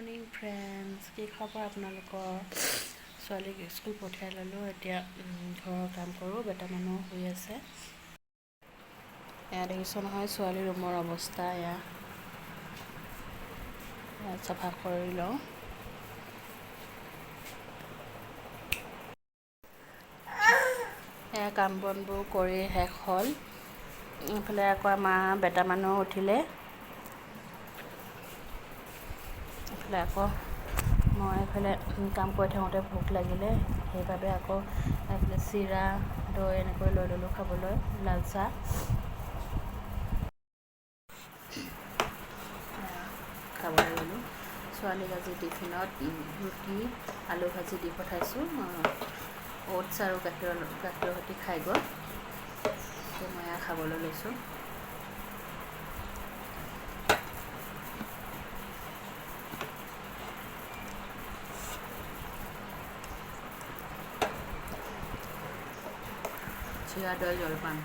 Morning friends, কি খবৰ আপোনালোকৰ? ছোৱালীক স্কুল পঠিয়াই ল'লোঁ। এতিয়া ঘৰৰ কাম কৰোঁ। বেটা মানুহ শুই আছে। এয়া দেখিছোঁ নহয় ছোৱালী ৰুমৰ অৱস্থা। এয়া চাফা কৰি লওঁ। এয়া কাম বনবোৰ কৰি শেষ হ'ল। এইফালে আকৌ আমাৰ বেটা মানুহ উঠিলে। এইফালে আকৌ মই এইফালে কাম কৰি থাকোঁতে ভোক লাগিলে, সেইবাবে আকৌ এইফালে চিৰা দৈ এনেকৈ লৈ ল'লোঁ খাবলৈ, লাল চাহ। খাবলৈ ল'লোঁ। ছোৱালীক আজি টিফিনত ৰুটি আলু ভাজি দি পঠাইছোঁ। অ'টছ আৰু গাখীৰৰ সৈতে খাই গ'ল। মই খাবলৈ লৈছোঁ। চিৰা দৈ জলপান।